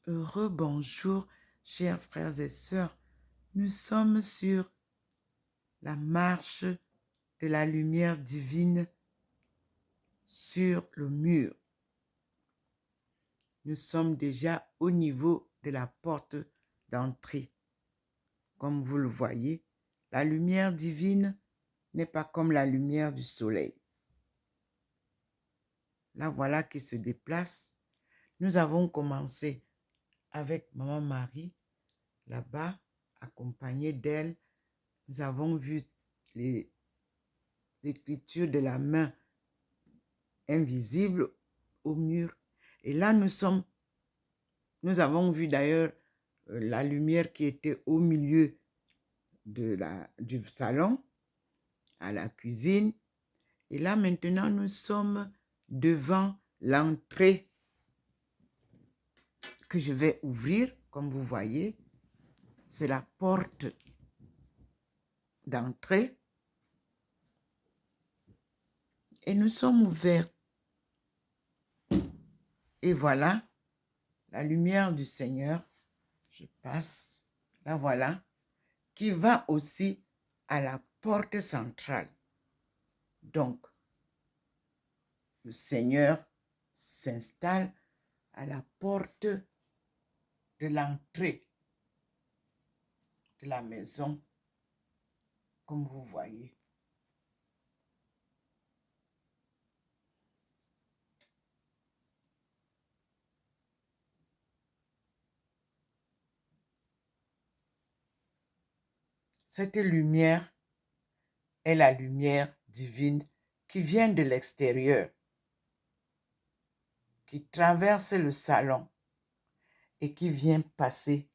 Heureux bonjour, chers frères et sœurs. Nous sommes sur la marche de la lumière divine sur le mur. Nous sommes déjà au niveau de la porte d'entrée. Comme vous le voyez, la lumière divine n'est pas comme la lumière du soleil. La voilà qui se déplace. Nous avons commencé avec Maman Marie, là-bas, accompagnée d'elle. Nous avons vu les écritures de la main invisible au mur. Et là, nous avons vu d'ailleurs la lumière qui était au milieu du salon, à la cuisine. Et là, maintenant, nous sommes devant l'entrée que je vais ouvrir, comme vous voyez. C'est la porte d'entrée. Et nous sommes ouverts. Et voilà, la lumière du Seigneur, je passe, la voilà, qui va aussi à la porte centrale. Donc, le Seigneur s'installe à la porte de l'entrée de la maison, comme vous voyez. Cette lumière est la lumière divine qui vient de l'extérieur, qui traverse le salon et qui vient passer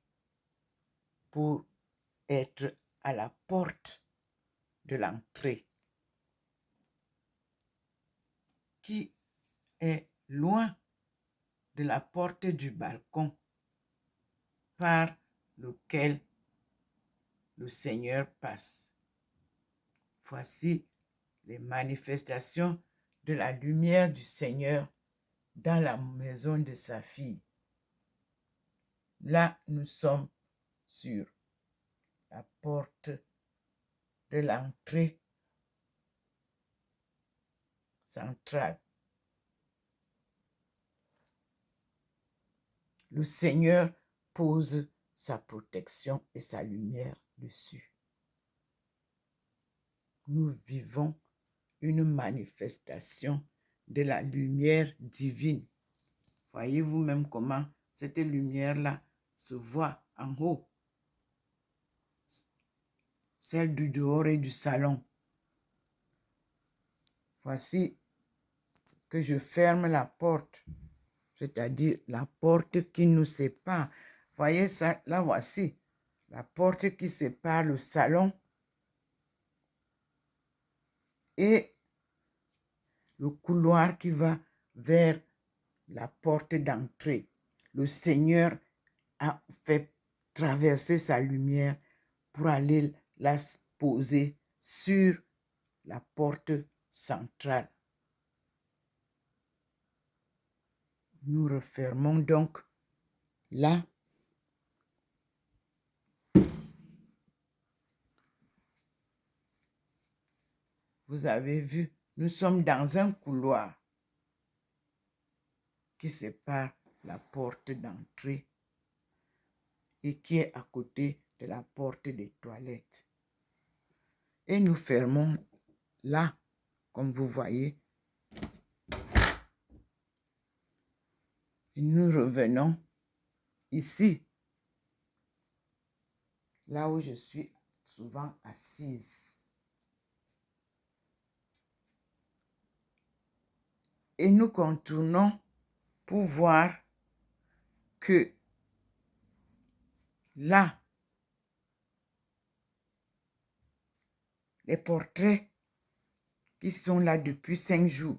pour être à la porte de l'entrée, qui est loin de la porte du balcon par lequel le Seigneur passe. Voici les manifestations de la lumière du Seigneur dans la maison de sa fille. Là, nous sommes sur la porte de l'entrée centrale. Le Seigneur pose sa protection et sa lumière dessus. Nous vivons une manifestation de la lumière divine. Voyez vous-même comment cette lumière-là se voit en haut. Celle du dehors et du salon. Voici que je ferme la porte, c'est-à-dire la porte qui nous sépare. Voyez ça, là voici, la porte qui sépare le salon et le couloir qui va vers la porte d'entrée. Le Seigneur a fait traverser sa lumière pour aller la poser sur la porte centrale. Nous refermons donc là. Vous avez vu, nous sommes dans un couloir qui sépare la porte d'entrée et qui est à côté de la porte des toilettes. Et nous fermons là, comme vous voyez. Et nous revenons ici, là où je suis souvent assise. Et nous contournons pour voir que là, les portraits qui sont là depuis 5 jours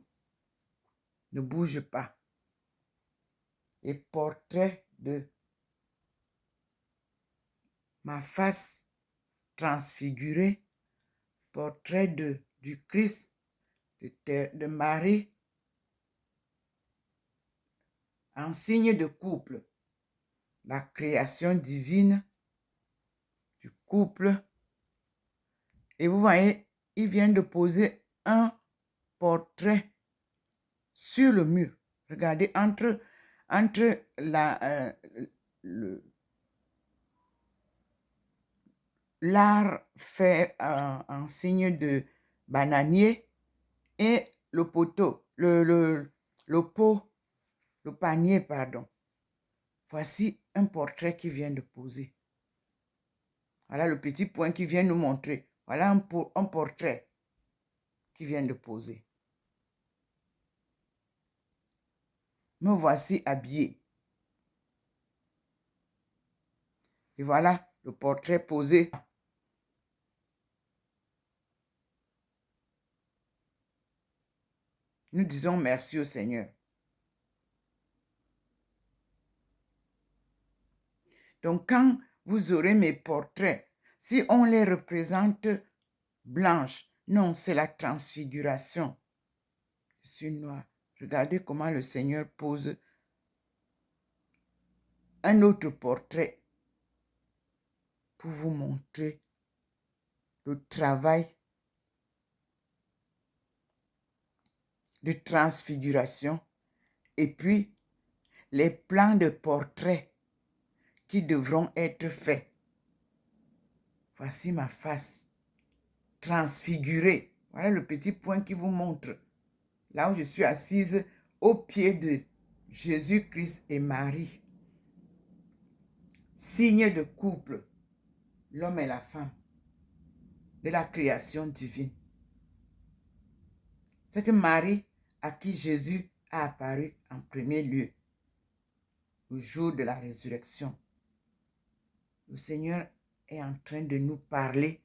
ne bougent pas. Les portraits de ma face transfigurée, portrait du Christ, de Marie, en signe de couple. la création divine du couple. Et vous voyez, il vient de poser un portrait sur le mur. Regardez, entre l'art fait en signe de bananier et le poteau, le panier, pardon. Voici un portrait qui vient de poser. Voilà le petit point qui vient nous montrer. Voilà un portrait qui vient de poser. Me voici habillé. Et voilà le portrait posé. Nous disons merci au Seigneur. Donc, quand vous aurez mes portraits, si on les représente blanches, non, c'est la transfiguration. Je suis noire. Regardez comment le Seigneur pose un autre portrait pour vous montrer le travail de transfiguration et puis les plans de portrait qui devront être faits. Voici ma face transfigurée. Voilà le petit point qui vous montre. Là où je suis assise au pied de Jésus-Christ et Marie. Signe de couple, l'homme et la femme, de la création divine. C'est Marie à qui Jésus a apparu en premier lieu, au jour de la résurrection. Le Seigneur est en train de nous parler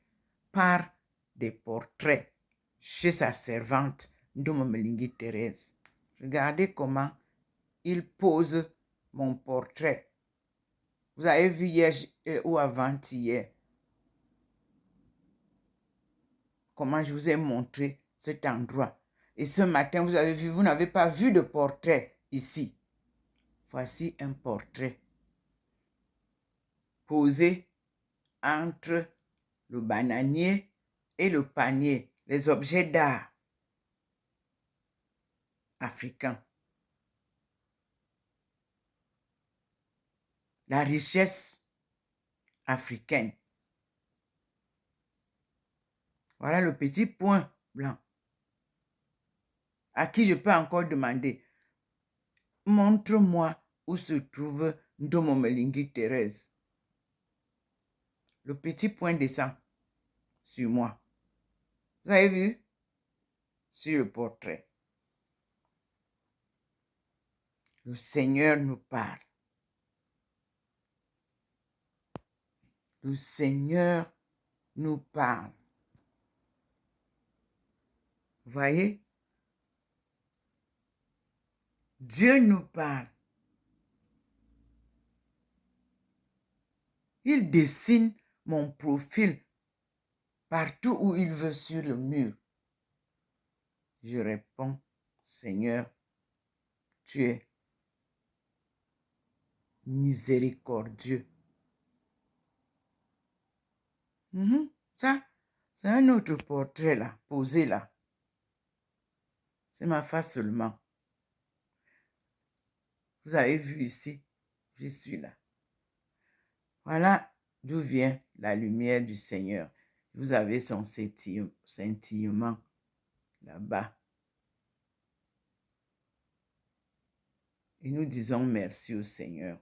par des portraits chez sa servante, Ndomo Melingi Thérèse. Regardez comment il pose mon portrait. Vous avez vu hier ou avant-hier comment je vous ai montré cet endroit. Et ce matin, vous avez vu, vous n'avez pas vu de portrait ici. Voici un portrait posé entre le bananier et le panier, les objets d'art africains. La richesse africaine. Voilà le petit point blanc. À qui je peux encore demander, montre-moi où se trouve Ndomo Melingi Thérèse. Le petit point descend sur moi. Vous avez vu? Sur le portrait. Le Seigneur nous parle. Le Seigneur nous parle. Voyez? Dieu nous parle. Il dessine mon profil partout où il veut sur le mur. Je réponds, Seigneur, tu es miséricordieux. Ça, c'est un autre portrait là, posé là. C'est ma face seulement. Vous avez vu ici, je suis là. Voilà d'où vient la lumière du Seigneur. Vous avez son scintillement là-bas. Et nous disons merci au Seigneur.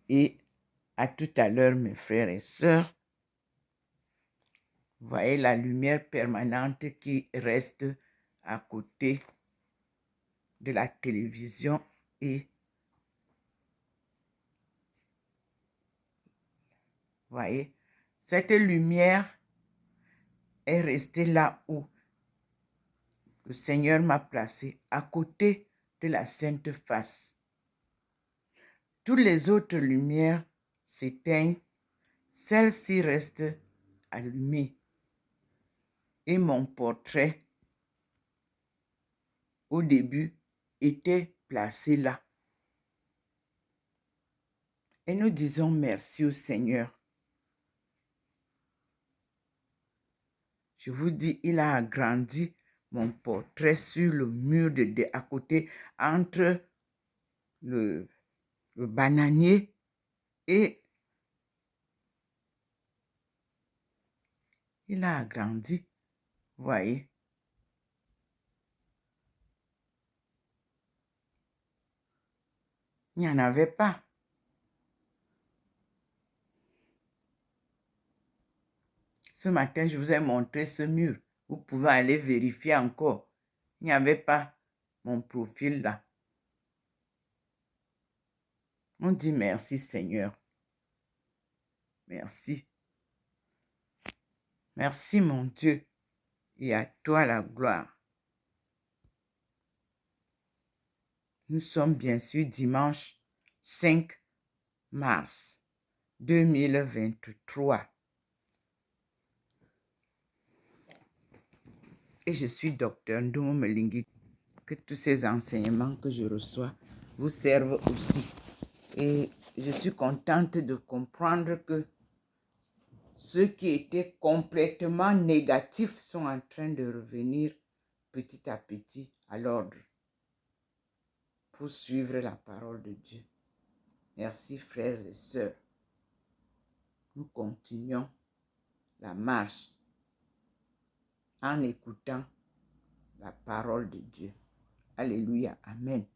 Et à tout à l'heure, mes frères et sœurs, vous voyez la lumière permanente qui reste à côté de la télévision et voyez, cette lumière est restée là où le Seigneur m'a placé, à côté de la Sainte Face. Toutes les autres lumières s'éteignent, celle-ci reste allumée. Et mon portrait, au début, était placés là. Et nous disons merci au Seigneur. Je vous dis, il a agrandi mon portrait sur le mur à côté, entre le bananier et il a agrandi. Vous voyez. Il n'y en avait pas. Ce matin, je vous ai montré ce mur. Vous pouvez aller vérifier encore. Il n'y avait pas mon profil là. On dit merci Seigneur. Merci. Merci mon Dieu. Et à toi la gloire. Nous sommes bien sûr dimanche 5 mars 2023. Et je suis docteur Ndomo Melingi. Que tous ces enseignements que je reçois vous servent aussi. Et je suis contente de comprendre que ceux qui étaient complètement négatifs sont en train de revenir petit à petit à l'ordre pour suivre la parole de Dieu. Merci frères et sœurs. Nous continuons la marche en écoutant la parole de Dieu. Alléluia. Amen.